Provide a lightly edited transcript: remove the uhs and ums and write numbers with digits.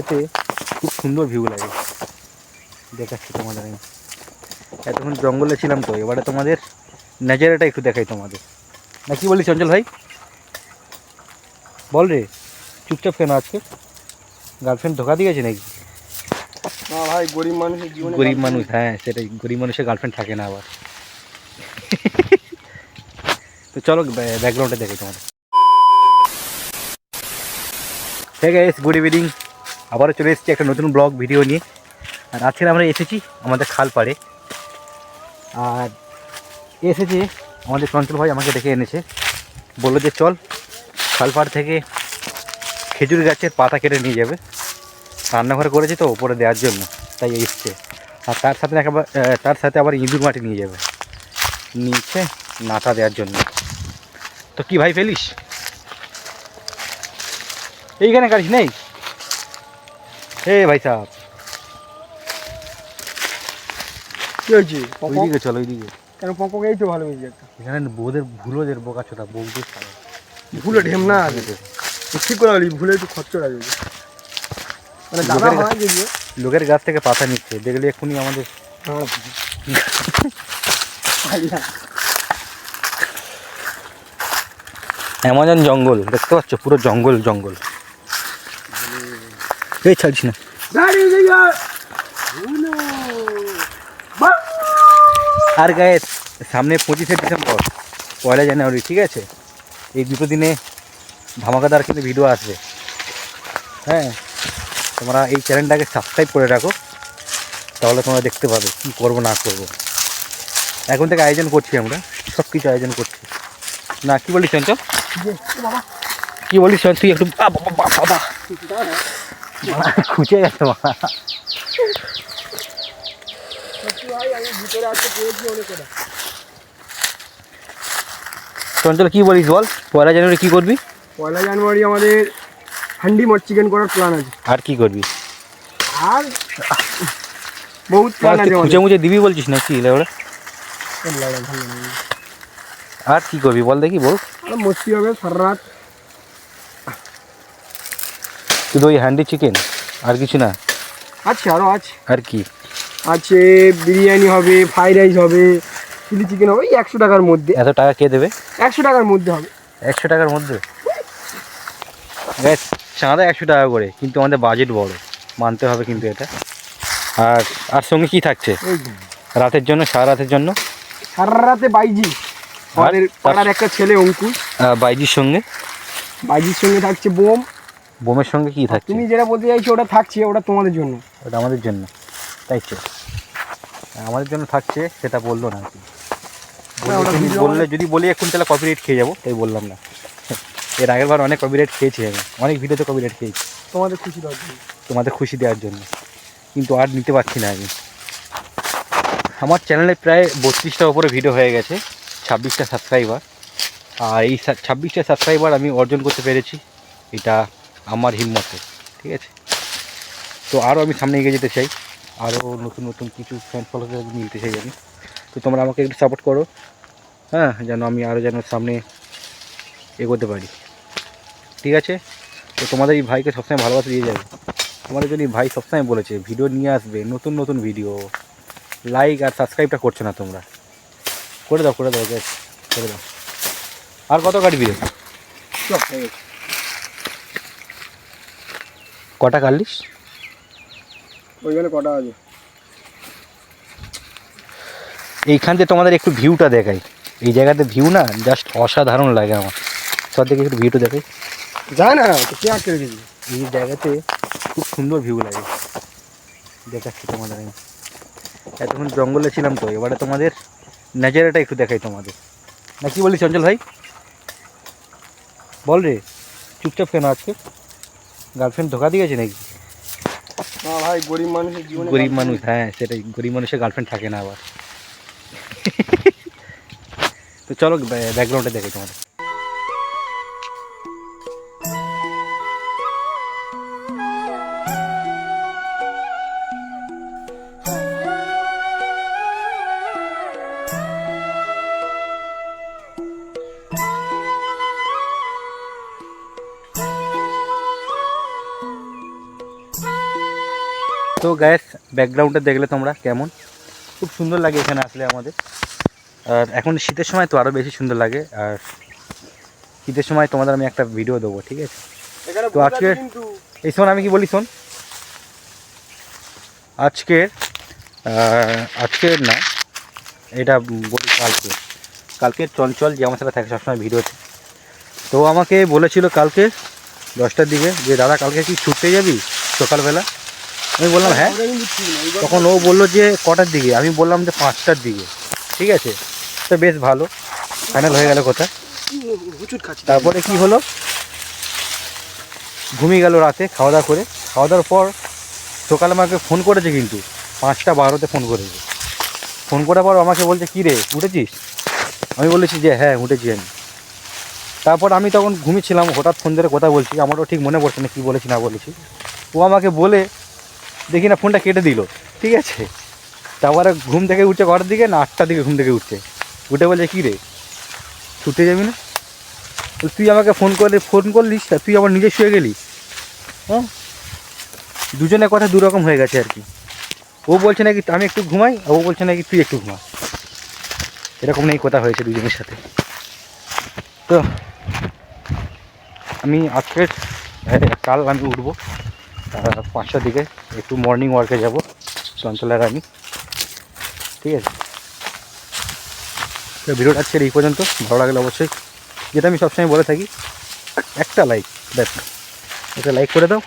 জায়গাতে খুব সুন্দর ভিউ লাগে, দেখাচ্ছি তোমাদের আমি। এতক্ষণ জঙ্গলে ছিলাম তো, এবারে তোমাদের নেচারটা একটু দেখাই তোমাদের। না কি বলিস চঞ্চল ভাই, বল রে, চুপচাপ কেন আজকে? গার্লফ্রেন্ড ধোকা দিয়েছে নাকি? না ভাই, গরিব মানুষের জীবনে গরিব মানুষ, হ্যাঁ সেটাই, গরিব মানুষের গার্লফ্রেন্ড থাকে না আবার। তো চলো ব্যাকগ্রাউন্ডে দেখে তোমাদের। হ্যাঁ গাইস, গুড ইভিনিং। আবারও চলে এসেছি একটা নতুন ব্লগ ভিডিও নিয়ে। আর আজকে আমরা এসেছি আমাদের খাল পাড়ে। আর এসেছি আমাদের চঞ্চল ভাই আমাকে ডেকে এনেছে, বললো যে চল খাল পাড় থেকে খেজুর গাছের পাতা কেটে নিয়ে যাবে, রান্নাঘরে করেছি তো ওপরে দেওয়ার জন্য, তাই এসছে। আর তার সাথে আবার ইঁদুর মাটি নিয়ে যাবে নিচে নাতা দেওয়ার জন্য। তো কি ভাই ফেলিস এইখানে কাটিস নেই? হে ভাই সাহেব, কি হয়েছে? ওইদিকে চলো, ওইদিকে। কেন পম্পকে? এই তো ভালো হয়েছে একটা। এখানে ভুলোদের বোকা ছোটা বলতে পারে, ভুলে ঢেম না আছে, ঠিক করে বলি, ভুলে একটু খরচ আছে মানে দাদা হয় যদিও। লোকের গাছ থেকে পাতা নিচ্ছে, দেখলে এক্ষুনি আমাদের অ্যামাজন জঙ্গল দেখতে পাচ্ছ, পুরো জঙ্গল জঙ্গল। এই ছাড়িস না। আর গায়ে সামনে 25শে ডিসেম্বর, 1 জানুয়ারি, ঠিক আছে? এই দুটো দিনে ধামাকাদার কিন্তু ভিডিও আসবে। হ্যাঁ, তোমরা এই চ্যানেলটাকে সাবস্ক্রাইব করে রাখো, তাহলে তোমরা দেখতে পাবে কী করবো না করবো। এখন থেকে আয়োজন করছি আমরা, সব কিছু আয়োজন করছি। না কি বলিস চঞ্চল? কি বলিস চঞ্চল? তুই একটু বাবা খুঁজে গেছে বাবা। চঞ্চল কি বলিস বল, 1 জানুয়ারি কি করবি? 1 জানুয়ারি আমাদের হান্ডি মট চিকেন করার প্ল্যান আছে। আর কি করবি? আর বহুত প্ল্যান আছে। খুঁজে মুজে দিবি বলছিস না কি ওরা? আর কি করবি বল দেখি, বল। মস্তি হবে সারা রাত। শুধু ওই হ্যান্ডি চিকেন, আর কিছু না? আছে, আরও আছে। আর কি আছে? বিরিয়ানি হবে, ফ্রাইড রাইস হবে, চিলি চিকেন হবে। 100 টাকার মধ্যে। এত টাকা কে দেবে? 100 টাকার মধ্যে হবে। 100 টাকার মধ্যে? চাঁদা 100 টাকা করে, কিন্তু আমাদের বাজেট বড়, মানতে হবে কিন্তু এটা। আর আর সঙ্গে কি থাকছে রাতের জন্য, সারা রাতের জন্য? সারা রাতে বাইজি, আমাদের পাড়ার একটা ছেলে অঙ্কুশ। বাইজির সঙ্গে? বাইজির সঙ্গে থাকছে বোম। বোমের সঙ্গে কি থাকছে? তুমি যেটা বলতে চাইছো ওটা থাকছে, ওটা তোমাদের জন্য। ওটা আমাদের জন্য, তাই তো? আমাদের জন্য থাকছে, সেটা বললো না আর কি। বললে যদি বলি এখন তাহলে কপিরাইট খেয়ে যাবো, তাই বললাম না। এর আগের বার অনেক কপিরাইট খেয়েছি আমি, অনেক ভিডিওতে কপিরাইট খেয়েছি তোমাদের খুশি দেওয়ার জন্য। তোমাদের খুশি দেওয়ার জন্য, কিন্তু আর নিতে পারছি না আমি। আমার চ্যানেলে প্রায় 32টার উপরে ভিডিও হয়ে গেছে, 26টা সাবস্ক্রাইবার। আর এই 26টা সাবস্ক্রাইবার আমি অর্জন করতে পেরেছি, এটা আমার হিম্মতে, ঠিক আছে? তো আরও আমি সামনে এগিয়ে যেতে চাই, আরও নতুন নতুন কিছু ফ্যান ফলোয়ার নিতে চাই আমি। তো তোমরা আমাকে একটু সাপোর্ট করো, হ্যাঁ, যেন আমি আরও যেন সামনে এগোতে পারি, ঠিক আছে? তো তোমাদের এই ভাইকে সবসময় ভালোবাসা দিয়ে যাবে। আমাদের জন্য ভাই সবসময় বলেছে ভিডিও নিয়ে আসবে, নতুন নতুন ভিডিও। লাইক আর সাবস্ক্রাইবটা করছো না তোমরা, করে দাও করে দাও গ্যাস, করে দাও। আর কত কাটবি রে? কটা কাটলিস? ওইখানে কটা আছে? এইখান থেকে তোমাদের একটু ভিউটা দেখাই, এই জায়গাতে ভিউ না জাস্ট অসাধারণ লাগে আমার। সব থেকে একটু ভিউটা দেখাই। যায় না তো কে আটকে রেখেছি? এই জায়গাতে খুব সুন্দর ভিউ লাগে, দেখাচ্ছি তোমাদের আমি। এতক্ষণ জঙ্গলে ছিলাম তো, এবারে তোমাদের নেচারটা একটু দেখাই তোমাদের। না কি বলিস চঞ্চল ভাই, বল রে, চুপচাপ কেন আজকে? গার্লফ্রেন্ড ধোকা দিয়েছে নাকি? না ভাই, গরিব মানুষের জীবনে। গরিব মানুষ, হ্যাঁ সেটাই, গরিব মানুষের গার্লফ্রেন্ড থাকে না আবার। তো চলো ব্যাকগ্রাউন্ডে দেখাই তোমাদের। তো গ্যাস ব্যাকগ্রাউন্ডটা দেখলে তোমরা কেমন, খুব সুন্দর লাগে এখানে আসলে আমাদের। আর এখন শীতের সময় তো আরও বেশি সুন্দর লাগে। আর শীতের সময় তোমাদের আমি একটা ভিডিও দেবো, ঠিক আছে? এখানে তো আজকে কিন্তু এই শোন, আমি কি বলি শোন, আজকের না, এটা বলি কালকে চঞ্চল যে আমার সাথে থাকে সবসময় ভিডিওতে, তো আমাকে বলেছিল কালকে 10টার দিকে যে দাদা কালকে কি ছুটতে যাবি সকালবেলা? আমি বললাম হ্যাঁ। তখন ও বললো যে কটার দিকে? আমি বললাম যে 5টার দিকে। ঠিক আছে, তো বেশ ভালো, ফাইনাল হয়ে গেল কথা। তারপরে কি হলো, ঘুমিয়ে গেল রাতে খাওয়া দাওয়া করে। খাওয়া দাওয়ার পর সকালে আমাকে ফোন করেছে, কিন্তু 5টা 12তে ফোন করেছে। ফোন করার পর আমাকে বলছে কী রে উঠেছিস? আমি বলেছি যে হ্যাঁ উঠেছি আমি। তারপর আমি তখন ঘুমিয়েছিলাম, হঠাৎ ফোন ধরে কথা বলছি, আমারও ঠিক মনে পড়ছে না কী বলেছি না বলেছি। ও আমাকে বলে দেখি না ফোনটা কেটে দিল, ঠিক আছে? তারপরে ঘুম থেকে উঠছে কটার দিকে না, 8টার দিকে ঘুম থেকে উঠে বলছে কী রে ছুটে যাবি না? তুই আমাকে ফোন করলিস, তুই আবার নিজে শুয়ে গেলি। হ্যাঁ, দুজনের কথা দুরকম হয়ে গেছে আর কি। ও বলছে নাকি আমি একটু ঘুমাই, ও বলছে নাকি তুই একটু ঘুমা। এরকম নেই কথা হয়েছে দুজনের সাথে। তো আমি কাল আমি উঠবো 5টার দিকে, একটু মর্নিং ওয়ার্কে যাব চঞ্চলার আমি, ঠিক আছে? তো ভিডিওটা আজকের এই পর্যন্ত। ভালো লাগলে অবশ্যই, যেটা আমি সবসময় বলে থাকি, একটা লাইক, ব্যাস একটা লাইক করে দাও।